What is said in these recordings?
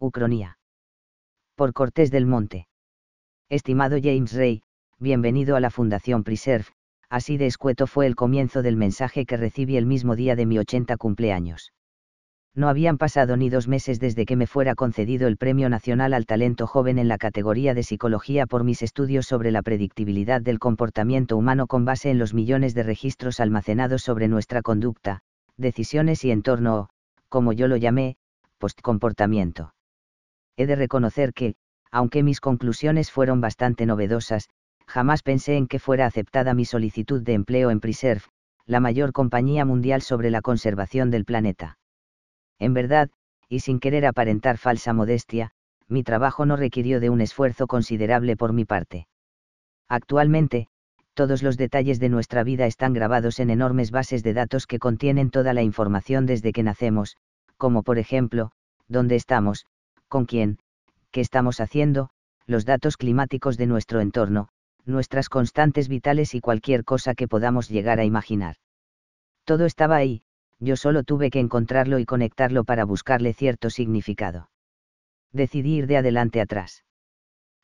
Ucronía. Por Cortés del Monte. Estimado James Ray, bienvenido a la Fundación Preserve. Así de escueto fue el comienzo del mensaje que recibí el mismo día de mi 80 cumpleaños. No habían pasado ni 2 meses desde que me fuera concedido el Premio Nacional al Talento Joven en la categoría de Psicología por mis estudios sobre la predictibilidad del comportamiento humano con base en los millones de registros almacenados sobre nuestra conducta, decisiones y entorno o, como yo lo llamé, postcomportamiento. He de reconocer que, aunque mis conclusiones fueron bastante novedosas, jamás pensé en que fuera aceptada mi solicitud de empleo en Preserve, la mayor compañía mundial sobre la conservación del planeta. En verdad, y sin querer aparentar falsa modestia, mi trabajo no requirió de un esfuerzo considerable por mi parte. Actualmente, todos los detalles de nuestra vida están grabados en enormes bases de datos que contienen toda la información desde que nacemos, como por ejemplo, dónde estamos, con quién, qué estamos haciendo, los datos climáticos de nuestro entorno, nuestras constantes vitales y cualquier cosa que podamos llegar a imaginar. Todo estaba ahí, yo solo tuve que encontrarlo y conectarlo para buscarle cierto significado. Decidí ir de adelante atrás.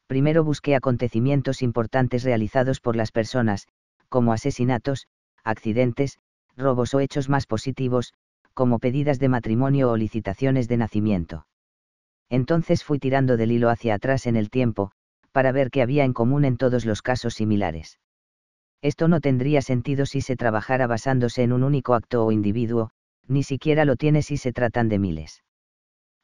Primero busqué acontecimientos importantes realizados por las personas, como asesinatos, accidentes, robos o hechos más positivos, como pedidas de matrimonio o licitaciones de nacimiento. Entonces fui tirando del hilo hacia atrás en el tiempo, para ver qué había en común en todos los casos similares. Esto no tendría sentido si se trabajara basándose en un único acto o individuo, ni siquiera lo tiene si se tratan de miles.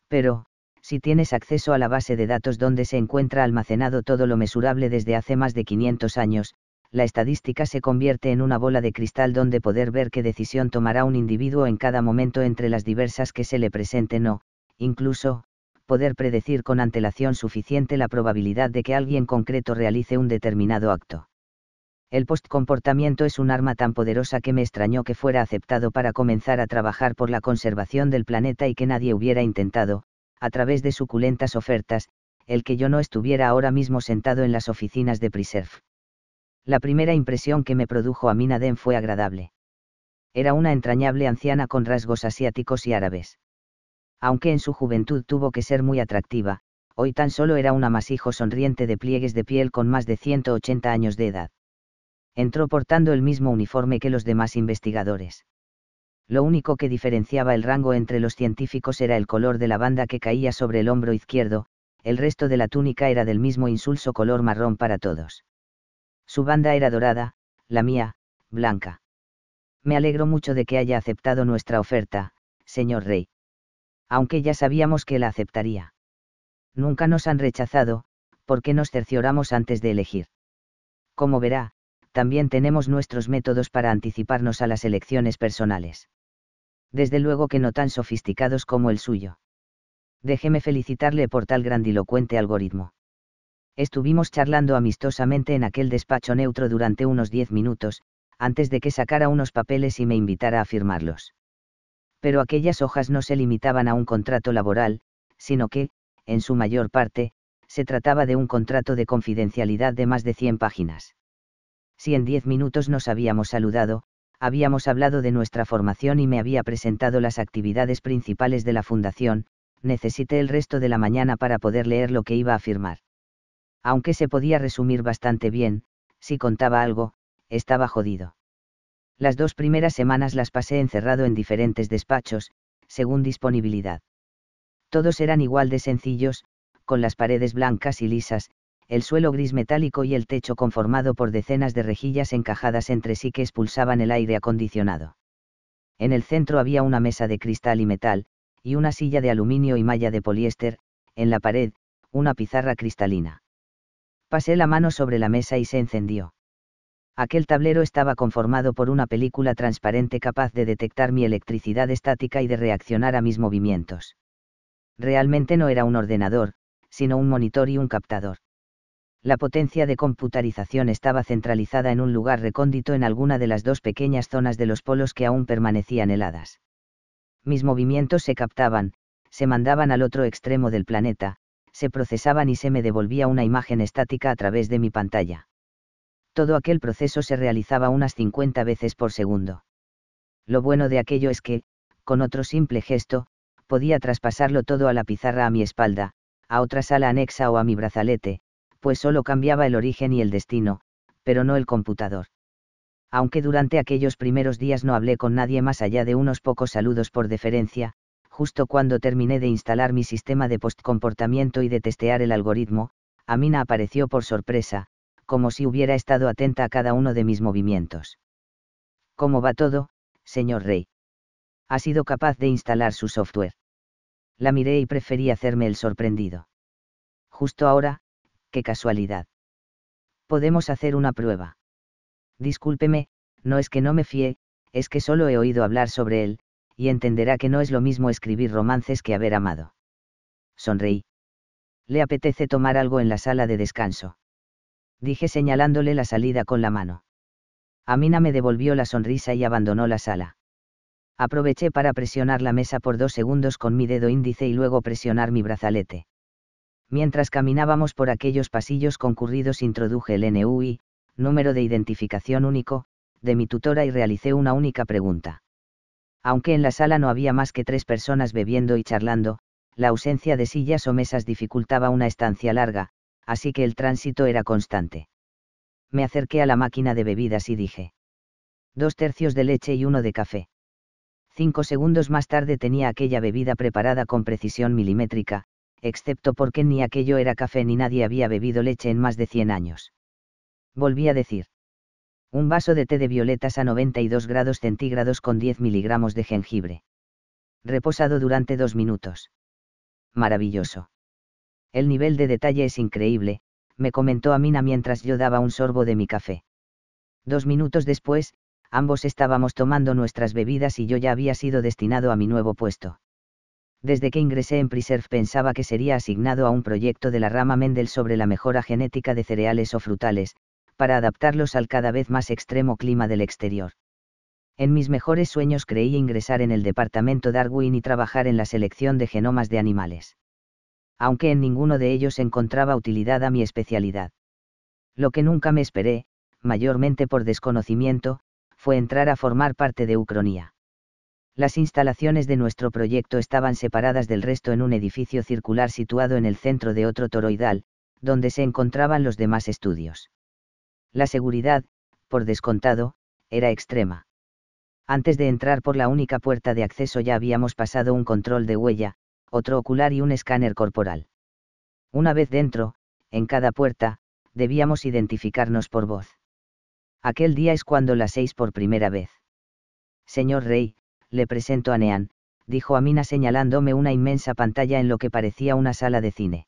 Pero, si tienes acceso a la base de datos donde se encuentra almacenado todo lo mesurable desde hace más de 500 años, la estadística se convierte en una bola de cristal donde poder ver qué decisión tomará un individuo en cada momento entre las diversas que se le presenten o, incluso, poder predecir con antelación suficiente la probabilidad de que alguien concreto realice un determinado acto. El postcomportamiento es un arma tan poderosa que me extrañó que fuera aceptado para comenzar a trabajar por la conservación del planeta y que nadie hubiera intentado, a través de suculentas ofertas, el que yo no estuviera ahora mismo sentado en las oficinas de Preserve. La primera impresión que me produjo Amina Den fue agradable. Era una entrañable anciana con rasgos asiáticos y árabes. Aunque en su juventud tuvo que ser muy atractiva, hoy tan solo era un amasijo sonriente de pliegues de piel con más de 180 años de edad. Entró portando el mismo uniforme que los demás investigadores. Lo único que diferenciaba el rango entre los científicos era el color de la banda que caía sobre el hombro izquierdo, el resto de la túnica era del mismo insulso color marrón para todos. Su banda era dorada, la mía, blanca. Me alegro mucho de que haya aceptado nuestra oferta, señor Rey. Aunque ya sabíamos que la aceptaría. Nunca nos han rechazado, porque nos cercioramos antes de elegir. Como verá, también tenemos nuestros métodos para anticiparnos a las elecciones personales. Desde luego que no tan sofisticados como el suyo. Déjeme felicitarle por tal grandilocuente algoritmo. Estuvimos charlando amistosamente en aquel despacho neutro durante unos 10 minutos, antes de que sacara unos papeles y me invitara a firmarlos. Pero aquellas hojas no se limitaban a un contrato laboral, sino que, en su mayor parte, se trataba de un contrato de confidencialidad de más de 100 páginas. Si en 10 minutos nos habíamos saludado, habíamos hablado de nuestra formación y me había presentado las actividades principales de la fundación, necesité el resto de la mañana para poder leer lo que iba a firmar. Aunque se podía resumir bastante bien, si contaba algo, estaba jodido. Las 2 primeras semanas las pasé encerrado en diferentes despachos, según disponibilidad. Todos eran igual de sencillos, con las paredes blancas y lisas, el suelo gris metálico y el techo conformado por decenas de rejillas encajadas entre sí que expulsaban el aire acondicionado. En el centro había una mesa de cristal y metal, y una silla de aluminio y malla de poliéster, en la pared, una pizarra cristalina. Pasé la mano sobre la mesa y se encendió. Aquel tablero estaba conformado por una película transparente capaz de detectar mi electricidad estática y de reaccionar a mis movimientos. Realmente no era un ordenador, sino un monitor y un captador. La potencia de computarización estaba centralizada en un lugar recóndito en alguna de las 2 pequeñas zonas de los polos que aún permanecían heladas. Mis movimientos se captaban, se mandaban al otro extremo del planeta, se procesaban y se me devolvía una imagen estática a través de mi pantalla. Todo aquel proceso se realizaba unas 50 veces por segundo. Lo bueno de aquello es que, con otro simple gesto, Podía traspasarlo todo a la pizarra a mi espalda, a otra sala anexa o a mi brazalete, pues solo cambiaba el origen y el destino, pero no el computador. Aunque durante aquellos primeros días no hablé con nadie más allá de unos pocos saludos por deferencia, justo cuando terminé de instalar mi sistema de postcomportamiento y de testear el algoritmo, Amina apareció por sorpresa, como si hubiera estado atenta a cada uno de mis movimientos. ¿Cómo va todo, señor Rey? ¿Ha sido capaz de instalar su software? La miré y preferí hacerme el sorprendido. Justo ahora, qué casualidad. Podemos hacer una prueba. Discúlpeme, no es que no me fíe, es que solo he oído hablar sobre él, y entenderá que no es lo mismo escribir romances que haber amado. Sonreí. ¿Le apetece tomar algo en la sala de descanso? Dije señalándole la salida con la mano. Amina me devolvió la sonrisa y abandonó la sala. Aproveché para presionar la mesa por 2 segundos con mi dedo índice y luego presionar mi brazalete. Mientras caminábamos por aquellos pasillos concurridos introduje el NUI, número de identificación único, de mi tutora y realicé una única pregunta. Aunque en la sala no había más que 3 personas bebiendo y charlando, la ausencia de sillas o mesas dificultaba una estancia larga, así que el tránsito era constante. Me acerqué a la máquina de bebidas y dije: 2/3 de leche y 1 de café. 5 segundos más tarde tenía aquella bebida preparada con precisión milimétrica, excepto porque ni aquello era café ni nadie había bebido leche en más de 100 años. Volví a decir: un vaso de té de violetas a 92 grados centígrados con 10 miligramos de jengibre. Reposado durante 2 minutos. Maravilloso. El nivel de detalle es increíble, me comentó Amina mientras yo daba un sorbo de mi café. 2 minutos después, ambos estábamos tomando nuestras bebidas y yo ya había sido destinado a mi nuevo puesto. Desde que ingresé en Preserve pensaba que sería asignado a un proyecto de la rama Mendel sobre la mejora genética de cereales o frutales, para adaptarlos al cada vez más extremo clima del exterior. En mis mejores sueños creí ingresar en el departamento Darwin y trabajar en la selección de genomas de animales. Aunque en ninguno de ellos encontraba utilidad a mi especialidad. Lo que nunca me esperé, mayormente por desconocimiento, fue entrar a formar parte de Ucronía. Las instalaciones de nuestro proyecto estaban separadas del resto en un edificio circular situado en el centro de otro toroidal, donde se encontraban los demás estudios. La seguridad, por descontado, era extrema. Antes de entrar por la única puerta de acceso ya habíamos pasado un control de huella, otro ocular y un escáner corporal. Una vez dentro, en cada puerta, debíamos identificarnos por voz. Aquel día es cuando las 6 por primera vez. Señor Rey, le presento a Nean, dijo Amina señalándome una inmensa pantalla en lo que parecía una sala de cine.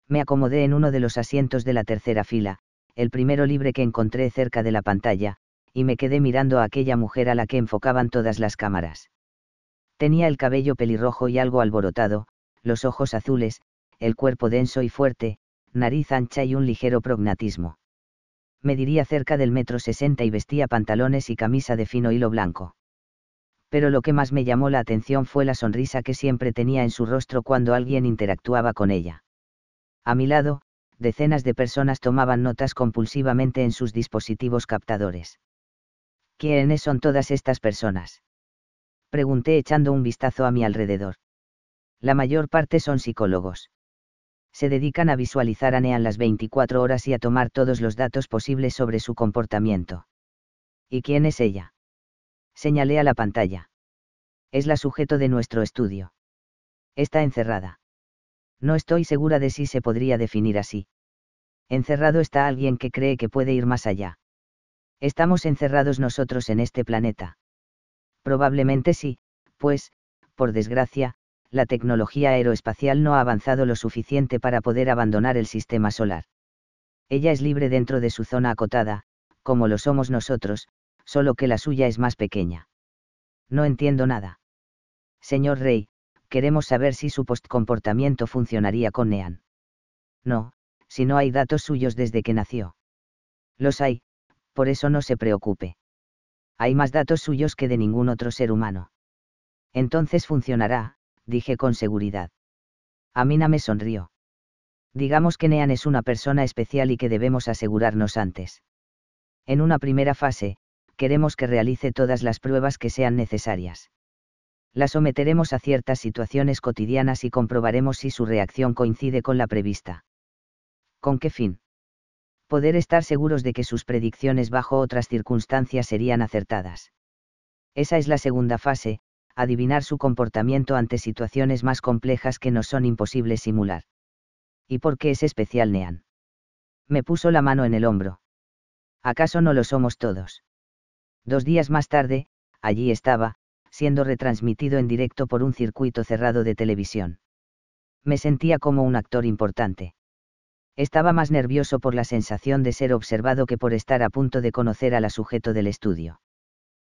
Me acomodé en uno de los asientos de la tercera fila, el primero libre que encontré cerca de la pantalla, y me quedé mirando a aquella mujer a la que enfocaban todas las cámaras. Tenía el cabello pelirrojo y algo alborotado, los ojos azules, el cuerpo denso y fuerte, nariz ancha y un ligero prognatismo. Mediría cerca del 1,60 m y vestía pantalones y camisa de fino hilo blanco. Pero lo que más me llamó la atención fue la sonrisa que siempre tenía en su rostro cuando alguien interactuaba con ella. A mi lado, decenas de personas tomaban notas compulsivamente en sus dispositivos captadores. ¿Quiénes son todas estas personas?, pregunté echando un vistazo a mi alrededor. La mayor parte son psicólogos. Se dedican a visualizar a Nean las 24 horas y a tomar todos los datos posibles sobre su comportamiento. ¿Y quién es ella? Señalé a la pantalla. Es la sujeto de nuestro estudio. Está encerrada. No estoy segura de si se podría definir así. Encerrado está alguien que cree que puede ir más allá. ¿Estamos encerrados nosotros en este planeta? Probablemente sí, pues, por desgracia, la tecnología aeroespacial no ha avanzado lo suficiente para poder abandonar el sistema solar. Ella es libre dentro de su zona acotada, como lo somos nosotros, solo que la suya es más pequeña. No entiendo nada. Señor Rey, queremos saber si su postcomportamiento funcionaría con Nean. No, si no hay datos suyos desde que nació. Los hay, por eso no se preocupe. Hay más datos suyos que de ningún otro ser humano. Entonces funcionará, dije con seguridad. Amina me sonrió. Digamos que Nean es una persona especial y que debemos asegurarnos antes. En una primera fase, queremos que realice todas las pruebas que sean necesarias. La someteremos a ciertas situaciones cotidianas y comprobaremos si su reacción coincide con la prevista. ¿Con qué fin? Poder estar seguros de que sus predicciones bajo otras circunstancias serían acertadas. Esa es la segunda fase, adivinar su comportamiento ante situaciones más complejas que nos son imposibles simular. ¿Y por qué es especial, Nean? Me puso la mano en el hombro. ¿Acaso no lo somos todos? 2 días más tarde, allí estaba, siendo retransmitido en directo por un circuito cerrado de televisión. Me sentía como un actor importante. Estaba más nervioso por la sensación de ser observado que por estar a punto de conocer a la sujeto del estudio.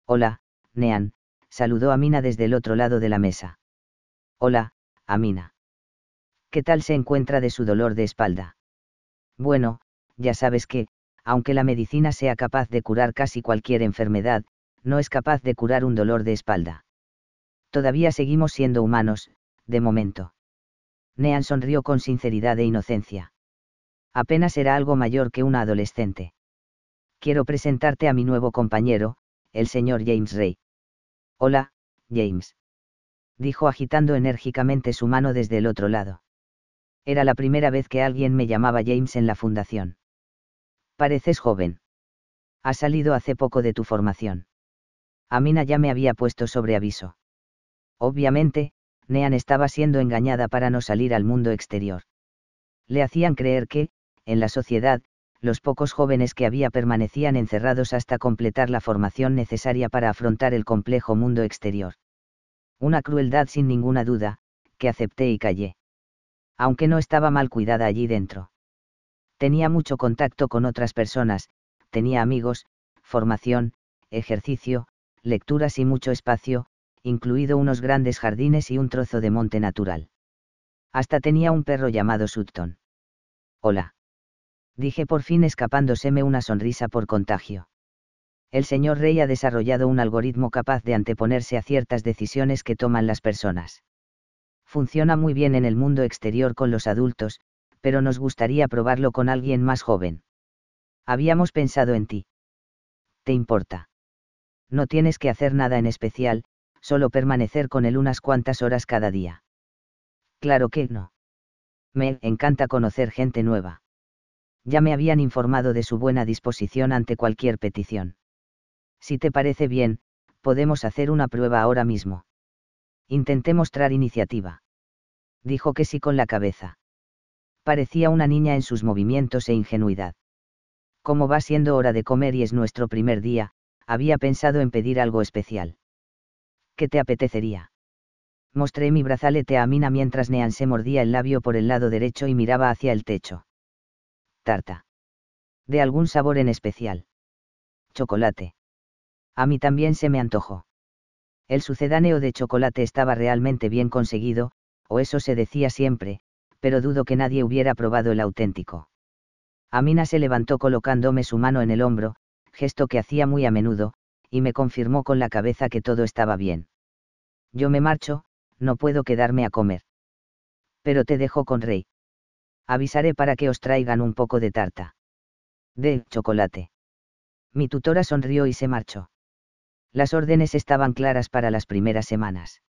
Hola, Nean, saludó Amina desde el otro lado de la mesa. Hola, Amina. ¿Qué tal se encuentra de su dolor de espalda? Bueno, ya sabes que, aunque la medicina sea capaz de curar casi cualquier enfermedad, no es capaz de curar un dolor de espalda. Todavía seguimos siendo humanos, de momento. Nean sonrió con sinceridad e inocencia. Apenas era algo mayor que una adolescente. Quiero presentarte a mi nuevo compañero, el señor James Ray. Hola, James. Dijo agitando enérgicamente su mano desde el otro lado. Era la primera vez que alguien me llamaba James en la fundación. Pareces joven. Has salido hace poco de tu formación. Amina ya me había puesto sobre aviso. Obviamente, Nean estaba siendo engañada para no salir al mundo exterior. Le hacían creer que, en la sociedad, los pocos jóvenes que había permanecían encerrados hasta completar la formación necesaria para afrontar el complejo mundo exterior. Una crueldad sin ninguna duda, que acepté y callé. Aunque no estaba mal cuidada allí dentro. Tenía mucho contacto con otras personas, tenía amigos, formación, ejercicio, lecturas y mucho espacio, incluido unos grandes jardines y un trozo de monte natural. Hasta tenía un perro llamado Sutton. Hola. Dije por fin escapándoseme una sonrisa por contagio. El señor Rey ha desarrollado un algoritmo capaz de anteponerse a ciertas decisiones que toman las personas. Funciona muy bien en el mundo exterior con los adultos, pero nos gustaría probarlo con alguien más joven. Habíamos pensado en ti. ¿Te importa? No tienes que hacer nada en especial, solo permanecer con él unas cuantas horas cada día. Claro que no. Me encanta conocer gente nueva. Ya me habían informado de su buena disposición ante cualquier petición. Si te parece bien, podemos hacer una prueba ahora mismo. Intenté mostrar iniciativa. Dijo que sí con la cabeza. Parecía una niña en sus movimientos e ingenuidad. Como va siendo hora de comer y es nuestro primer día, había pensado en pedir algo especial. ¿Qué te apetecería? Mostré mi brazalete a Amina mientras Nean se mordía el labio por el lado derecho y miraba hacia el techo. Tarta. ¿De algún sabor en especial? Chocolate. A mí también se me antojó. El sucedáneo de chocolate estaba realmente bien conseguido, o eso se decía siempre, pero dudo que nadie hubiera probado el auténtico. Amina se levantó colocándome su mano en el hombro, gesto que hacía muy a menudo, y me confirmó con la cabeza que todo estaba bien. Yo me marcho, no puedo quedarme a comer. Pero te dejo con Rey. Avisaré para que os traigan un poco de tarta. De chocolate. Mi tutora sonrió y se marchó. Las órdenes estaban claras para las primeras semanas.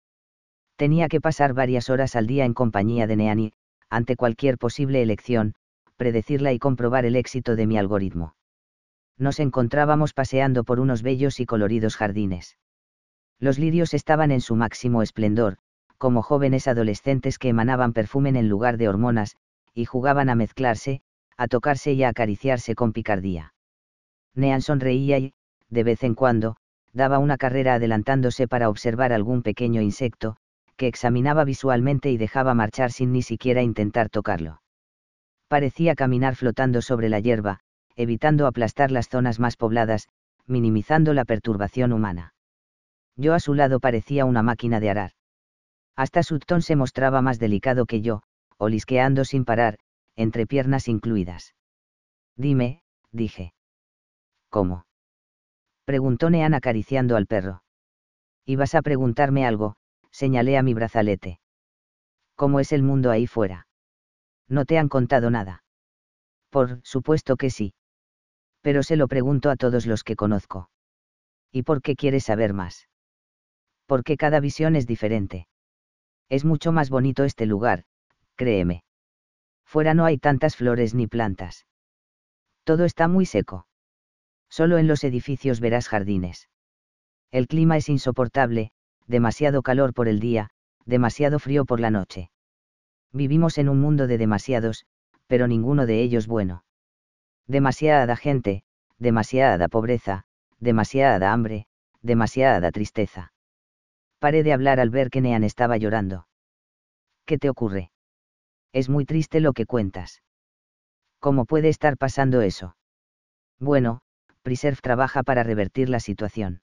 Tenía que pasar varias horas al día en compañía de Nean y, ante cualquier posible elección, predecirla y comprobar el éxito de mi algoritmo. Nos encontrábamos paseando por unos bellos y coloridos jardines. Los lirios estaban en su máximo esplendor, como jóvenes adolescentes que emanaban perfume en lugar de hormonas, y jugaban a mezclarse, a tocarse y a acariciarse con picardía. Nean sonreía y, de vez en cuando, daba una carrera adelantándose para observar algún pequeño insecto, que examinaba visualmente y dejaba marchar sin ni siquiera intentar tocarlo. Parecía caminar flotando sobre la hierba, evitando aplastar las zonas más pobladas, minimizando la perturbación humana. Yo a su lado parecía una máquina de arar. Hasta Sutton se mostraba más delicado que yo, olisqueando sin parar, entre piernas incluidas. Dime, dije. ¿Cómo? Preguntó Nean acariciando al perro. Ibas a preguntarme algo, señalé a mi brazalete. ¿Cómo es el mundo ahí fuera? ¿No te han contado nada? Por supuesto que sí. Pero se lo pregunto a todos los que conozco. ¿Y por qué quieres saber más? Porque cada visión es diferente. Es mucho más bonito este lugar, créeme. Fuera no hay tantas flores ni plantas. Todo está muy seco. Solo en los edificios verás jardines. El clima es insoportable, demasiado calor por el día, demasiado frío por la noche. Vivimos en un mundo de demasiados, pero ninguno de ellos bueno. Demasiada gente, demasiada pobreza, demasiada hambre, demasiada tristeza. Paré de hablar al ver que Nean estaba llorando. ¿Qué te ocurre? Es muy triste lo que cuentas. ¿Cómo puede estar pasando eso? Bueno, Preserve trabaja para revertir la situación.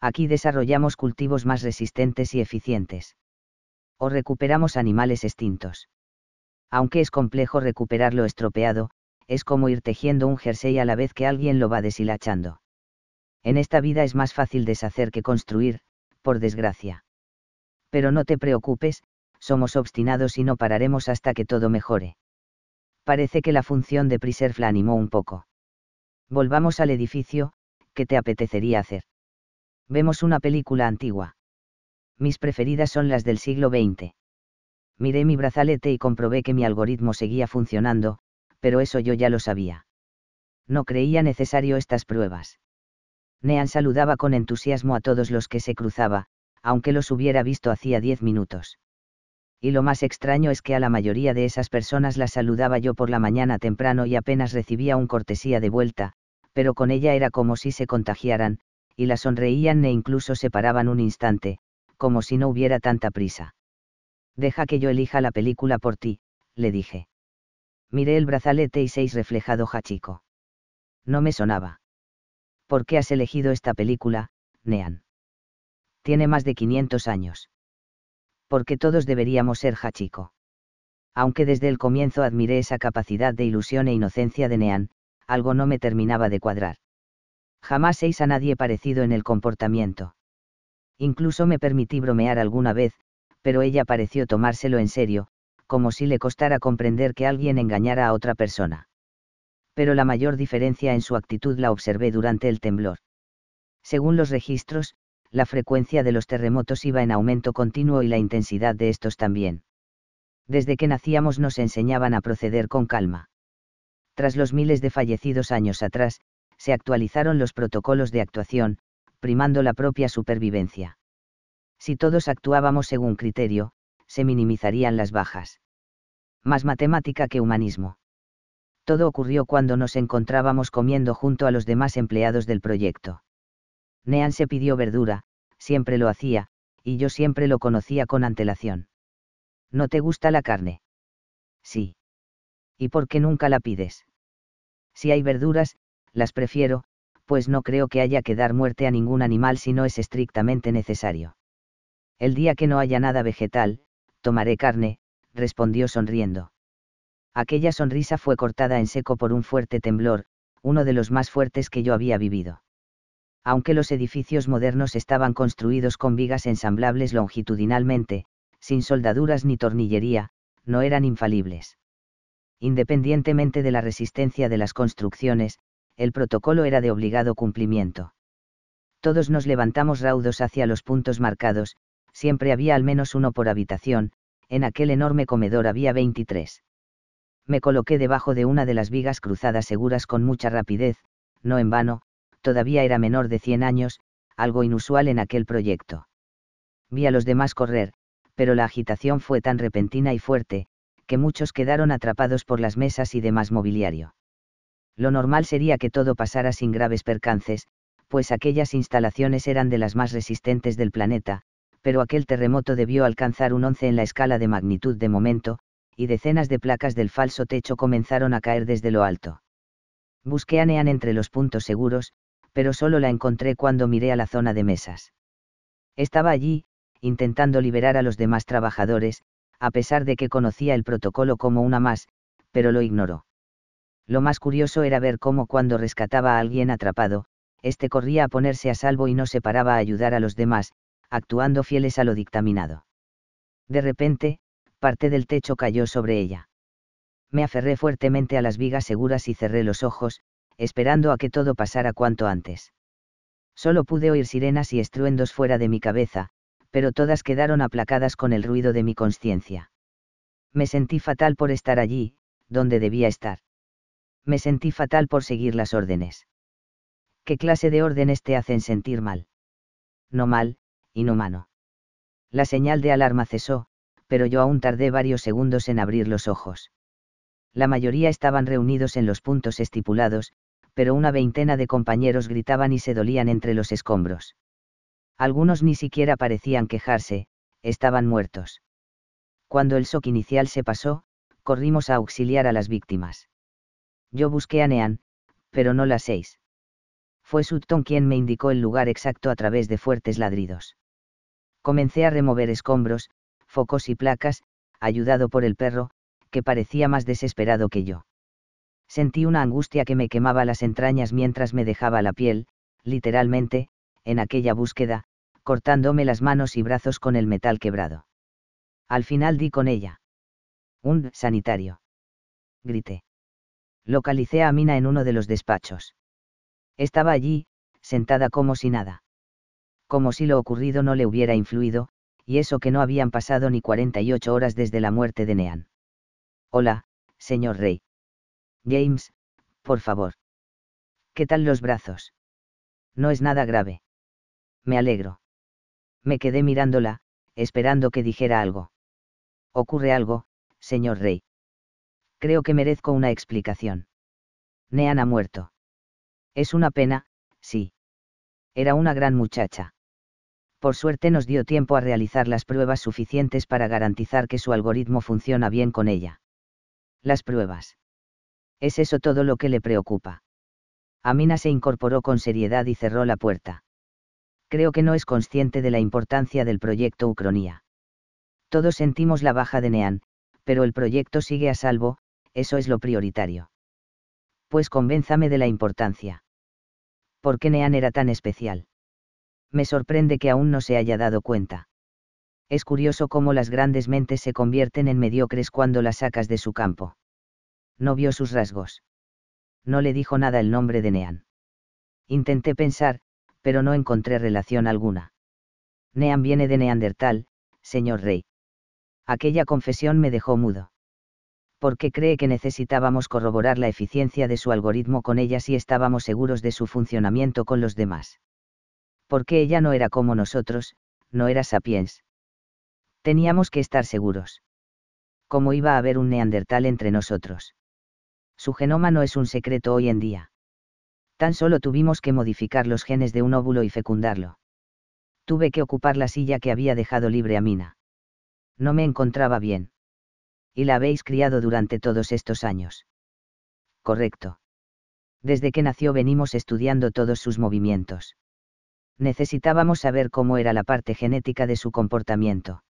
Aquí desarrollamos cultivos más resistentes y eficientes. O recuperamos animales extintos. Aunque es complejo recuperar lo estropeado, es como ir tejiendo un jersey a la vez que alguien lo va deshilachando. En esta vida es más fácil deshacer que construir, por desgracia. Pero no te preocupes, somos obstinados y no pararemos hasta que todo mejore. Parece que la función de Preserve la animó un poco. Volvamos al edificio, ¿qué te apetecería hacer? Vemos una película antigua. Mis preferidas son las del siglo XX. Miré mi brazalete y comprobé que mi algoritmo seguía funcionando, pero eso yo ya lo sabía. No creía necesario estas pruebas. Nean saludaba con entusiasmo a todos los que se cruzaba, aunque los hubiera visto hacía 10 minutos. Y lo más extraño es que a la mayoría de esas personas las saludaba yo por la mañana temprano y apenas recibía un cortesía de vuelta, pero con ella era como si se contagiaran, y la sonreían e incluso se paraban un instante, como si no hubiera tanta prisa. Deja que yo elija la película por ti, le dije. Miré el brazalete y 6 reflejado Hachiko. No me sonaba. ¿Por qué has elegido esta película, Nean? Tiene más de 500 años. Porque todos deberíamos ser Hachiko. Aunque desde el comienzo admiré esa capacidad de ilusión e inocencia de Nean, algo no me terminaba de cuadrar. Jamás seis a nadie parecido en el comportamiento. Incluso me permití bromear alguna vez, pero ella pareció tomárselo en serio, como si le costara comprender que alguien engañara a otra persona. Pero la mayor diferencia en su actitud la observé durante el temblor. Según los registros, la frecuencia de los terremotos iba en aumento continuo y la intensidad de estos también. Desde que nacíamos nos enseñaban a proceder con calma. Tras los miles de fallecidos años atrás, se actualizaron los protocolos de actuación, primando la propia supervivencia. Si todos actuábamos según criterio, se minimizarían las bajas. Más matemática que humanismo. Todo ocurrió cuando nos encontrábamos comiendo junto a los demás empleados del proyecto. Nean se pidió verdura, siempre lo hacía, y yo siempre lo conocía con antelación. ¿No te gusta la carne? Sí. ¿Y por qué nunca la pides? Si hay verduras, las prefiero, pues no creo que haya que dar muerte a ningún animal si no es estrictamente necesario. El día que no haya nada vegetal, tomaré carne, respondió sonriendo. Aquella sonrisa fue cortada en seco por un fuerte temblor, uno de los más fuertes que yo había vivido. Aunque los edificios modernos estaban construidos con vigas ensamblables longitudinalmente, sin soldaduras ni tornillería, no eran infalibles. Independientemente de la resistencia de las construcciones, el protocolo era de obligado cumplimiento. Todos nos levantamos raudos hacia los puntos marcados, siempre había al menos uno por habitación, en aquel enorme comedor había 23. Me coloqué debajo de una de las vigas cruzadas seguras con mucha rapidez, no en vano, todavía era menor de 100 años, algo inusual en aquel proyecto. Vi a los demás correr, pero la agitación fue tan repentina y fuerte, que muchos quedaron atrapados por las mesas y demás mobiliario. Lo normal sería que todo pasara sin graves percances, pues aquellas instalaciones eran de las más resistentes del planeta, pero aquel terremoto debió alcanzar un 11 en la escala de magnitud de momento, y decenas de placas del falso techo comenzaron a caer desde lo alto. Busqué a Nean entre los puntos seguros, pero solo la encontré cuando miré a la zona de mesas. Estaba allí, intentando liberar a los demás trabajadores, a pesar de que conocía el protocolo como una más, pero lo ignoró. Lo más curioso era ver cómo cuando rescataba a alguien atrapado, éste corría a ponerse a salvo y no se paraba a ayudar a los demás, actuando fieles a lo dictaminado. De repente, parte del techo cayó sobre ella. Me aferré fuertemente a las vigas seguras y cerré los ojos, esperando a que todo pasara cuanto antes. Solo pude oír sirenas y estruendos fuera de mi cabeza, pero todas quedaron aplacadas con el ruido de mi conciencia. Me sentí fatal por estar allí, donde debía estar. Me sentí fatal por seguir las órdenes. ¿Qué clase de órdenes te hacen sentir mal? No mal, inhumano. La señal de alarma cesó, pero yo aún tardé varios segundos en abrir los ojos. La mayoría estaban reunidos en los puntos estipulados, pero una veintena de compañeros gritaban y se dolían entre los escombros. Algunos ni siquiera parecían quejarse, estaban muertos. Cuando el shock inicial se pasó, corrimos a auxiliar a las víctimas. Yo busqué a Nean, pero no las 6. Fue Sutton quien me indicó el lugar exacto a través de fuertes ladridos. Comencé a remover escombros, focos y placas, ayudado por el perro, que parecía más desesperado que yo. Sentí una angustia que me quemaba las entrañas mientras me dejaba la piel, literalmente, en aquella búsqueda, cortándome las manos y brazos con el metal quebrado. Al final di con ella. Un sanitario. Grité. Localicé a Amina en uno de los despachos. Estaba allí, sentada como si nada. Como si lo ocurrido no le hubiera influido, y eso que no habían pasado ni 48 horas desde la muerte de Nean. Hola, señor Rey. James, por favor. ¿Qué tal los brazos? No es nada grave. Me alegro. Me quedé mirándola, esperando que dijera algo. ¿Ocurre algo, señor Rey? Creo que merezco una explicación. Nean ha muerto. Es una pena, sí. Era una gran muchacha. Por suerte nos dio tiempo a realizar las pruebas suficientes para garantizar que su algoritmo funciona bien con ella. Las pruebas. ¿Es eso todo lo que le preocupa? Amina se incorporó con seriedad y cerró la puerta. Creo que no es consciente de la importancia del proyecto Ucronía. Todos sentimos la baja de Nean, pero el proyecto sigue a salvo, eso es lo prioritario. Pues convénzame de la importancia. ¿Por qué Nean era tan especial? Me sorprende que aún no se haya dado cuenta. Es curioso cómo las grandes mentes se convierten en mediocres cuando las sacas de su campo. No vio sus rasgos. No le dijo nada el nombre de Nean. Intenté pensar, pero no encontré relación alguna. Nean viene de Neandertal, señor Rey. Aquella confesión me dejó mudo. ¿Por qué cree que necesitábamos corroborar la eficiencia de su algoritmo con ella si estábamos seguros de su funcionamiento con los demás? Porque ella no era como nosotros, no era sapiens. Teníamos que estar seguros. ¿Cómo iba a haber un neandertal entre nosotros? Su genoma no es un secreto hoy en día. Tan solo tuvimos que modificar los genes de un óvulo y fecundarlo. Tuve que ocupar la silla que había dejado libre Amina. No me encontraba bien. ¿Y la habéis criado durante todos estos años? Correcto. Desde que nació venimos estudiando todos sus movimientos. Necesitábamos saber cómo era la parte genética de su comportamiento.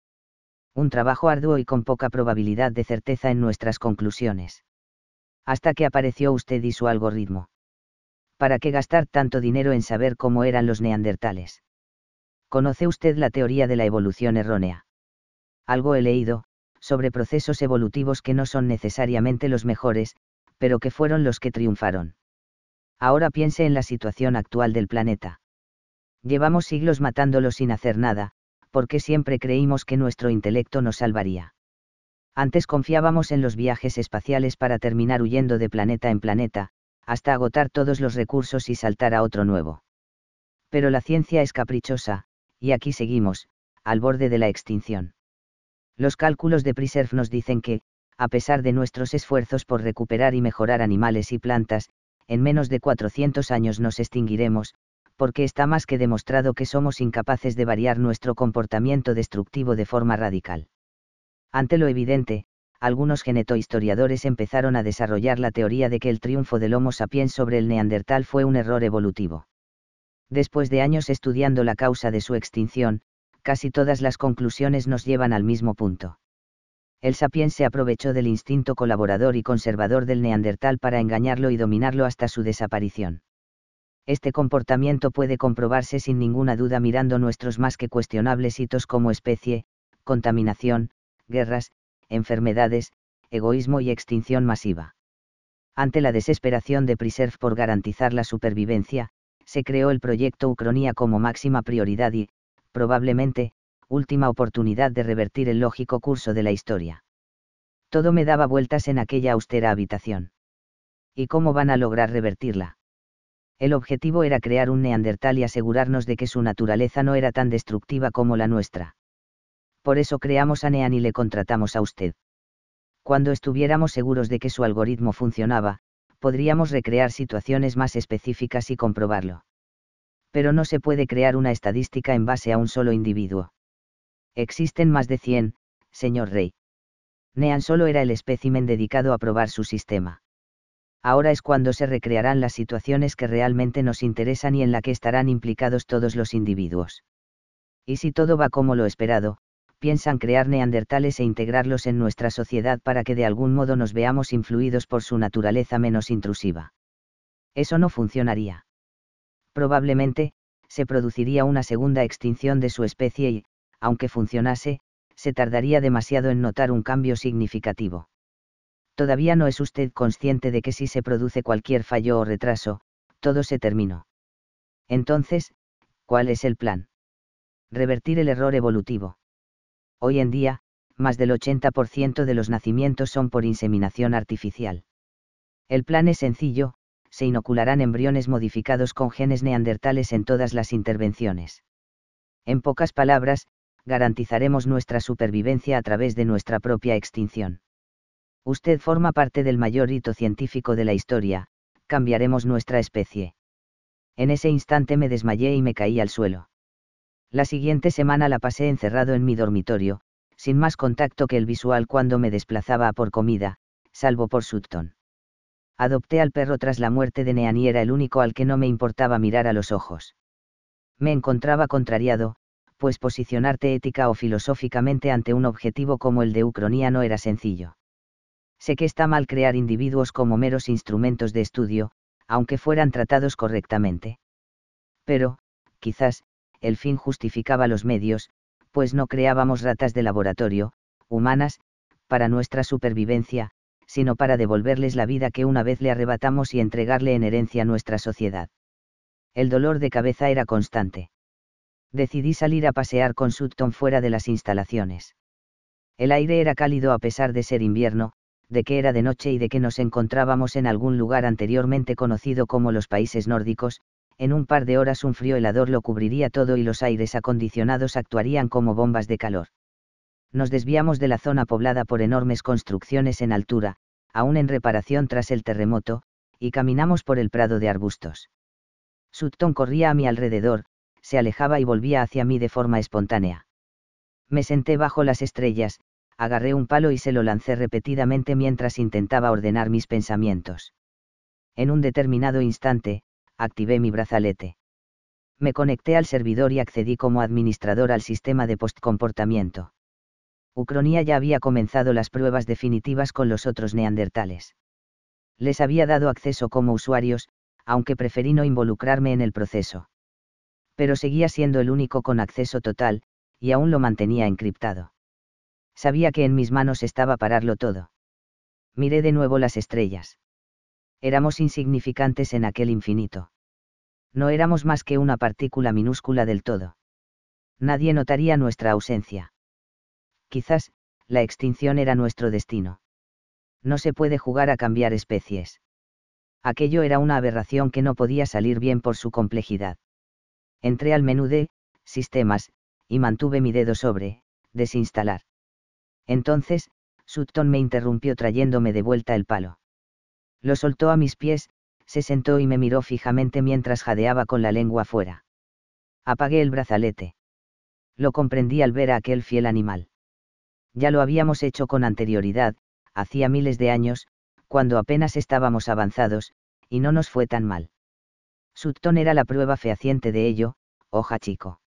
Un trabajo arduo y con poca probabilidad de certeza en nuestras conclusiones. Hasta que apareció usted y su algoritmo. ¿Para qué gastar tanto dinero en saber cómo eran los neandertales? ¿Conoce usted la teoría de la evolución errónea? Algo he leído, sobre procesos evolutivos que no son necesariamente los mejores, pero que fueron los que triunfaron. Ahora piense en la situación actual del planeta. Llevamos siglos matándolo sin hacer nada, porque siempre creímos que nuestro intelecto nos salvaría. Antes confiábamos en los viajes espaciales para terminar huyendo de planeta en planeta, hasta agotar todos los recursos y saltar a otro nuevo. Pero la ciencia es caprichosa, y aquí seguimos, al borde de la extinción. Los cálculos de Preserve nos dicen que, a pesar de nuestros esfuerzos por recuperar y mejorar animales y plantas, en menos de 400 años nos extinguiremos, porque está más que demostrado que somos incapaces de variar nuestro comportamiento destructivo de forma radical. Ante lo evidente, algunos genetohistoriadores empezaron a desarrollar la teoría de que el triunfo del Homo sapiens sobre el Neandertal fue un error evolutivo. Después de años estudiando la causa de su extinción, casi todas las conclusiones nos llevan al mismo punto. El sapiens se aprovechó del instinto colaborador y conservador del Neandertal para engañarlo y dominarlo hasta su desaparición. Este comportamiento puede comprobarse sin ninguna duda mirando nuestros más que cuestionables hitos como especie, contaminación, guerras, enfermedades, egoísmo y extinción masiva. Ante la desesperación de Preserve por garantizar la supervivencia, se creó el proyecto Ucronía como máxima prioridad y, probablemente, última oportunidad de revertir el lógico curso de la historia. Todo me daba vueltas en aquella austera habitación. ¿Y cómo van a lograr revertirla? El objetivo era crear un neandertal y asegurarnos de que su naturaleza no era tan destructiva como la nuestra. Por eso creamos a Nean y le contratamos a usted. Cuando estuviéramos seguros de que su algoritmo funcionaba, podríamos recrear situaciones más específicas y comprobarlo. Pero no se puede crear una estadística en base a un solo individuo. Existen más de 100, señor Rey. Nean solo era el espécimen dedicado a probar su sistema. Ahora es cuando se recrearán las situaciones que realmente nos interesan y en la que estarán implicados todos los individuos. Y si todo va como lo esperado, piensan crear neandertales e integrarlos en nuestra sociedad para que de algún modo nos veamos influidos por su naturaleza menos intrusiva. Eso no funcionaría. Probablemente, se produciría una segunda extinción de su especie y, aunque funcionase, se tardaría demasiado en notar un cambio significativo. Todavía no es usted consciente de que si se produce cualquier fallo o retraso, todo se terminó. Entonces, ¿cuál es el plan? Revertir el error evolutivo. Hoy en día, más del 80% de los nacimientos son por inseminación artificial. El plan es sencillo, se inocularán embriones modificados con genes neandertales en todas las intervenciones. En pocas palabras, garantizaremos nuestra supervivencia a través de nuestra propia extinción. Usted forma parte del mayor hito científico de la historia, cambiaremos nuestra especie. En ese instante me desmayé y me caí al suelo. La siguiente semana la pasé encerrado en mi dormitorio, sin más contacto que el visual cuando me desplazaba a por comida, salvo por Sutton. Adopté al perro tras la muerte de Nean y era el único al que no me importaba mirar a los ojos. Me encontraba contrariado, pues posicionarte ética o filosóficamente ante un objetivo como el de Ucronía no era sencillo. Sé que está mal crear individuos como meros instrumentos de estudio, aunque fueran tratados correctamente. Pero, quizás, el fin justificaba los medios, pues no creábamos ratas de laboratorio, humanas, para nuestra supervivencia, sino para devolverles la vida que una vez le arrebatamos y entregarle en herencia a nuestra sociedad. El dolor de cabeza era constante. Decidí salir a pasear con Sutton fuera de las instalaciones. El aire era cálido a pesar de ser invierno, de que era de noche y de que nos encontrábamos en algún lugar anteriormente conocido como los países nórdicos. En un par de horas un frío helador lo cubriría todo y los aires acondicionados actuarían como bombas de calor. Nos desviamos de la zona poblada por enormes construcciones en altura, aún en reparación tras el terremoto, y caminamos por el prado de arbustos. Sutton corría a mi alrededor, se alejaba y volvía hacia mí de forma espontánea. Me senté bajo las estrellas, agarré un palo y se lo lancé repetidamente mientras intentaba ordenar mis pensamientos. En un determinado instante, activé mi brazalete. Me conecté al servidor y accedí como administrador al sistema de postcomportamiento. Ucronía ya había comenzado las pruebas definitivas con los otros neandertales. Les había dado acceso como usuarios, aunque preferí no involucrarme en el proceso. Pero seguía siendo el único con acceso total, y aún lo mantenía encriptado. Sabía que en mis manos estaba pararlo todo. Miré de nuevo las estrellas. Éramos insignificantes en aquel infinito. No éramos más que una partícula minúscula del todo. Nadie notaría nuestra ausencia. Quizás, la extinción era nuestro destino. No se puede jugar a cambiar especies. Aquello era una aberración que no podía salir bien por su complejidad. Entré al menú de Sistemas, y mantuve mi dedo sobre Desinstalar. Entonces, Sutton me interrumpió trayéndome de vuelta el palo. Lo soltó a mis pies, se sentó y me miró fijamente mientras jadeaba con la lengua fuera. Apagué el brazalete. Lo comprendí al ver a aquel fiel animal. Ya lo habíamos hecho con anterioridad, hacía miles de años, cuando apenas estábamos avanzados, y no nos fue tan mal. Sutton era la prueba fehaciente de ello, hoja chico.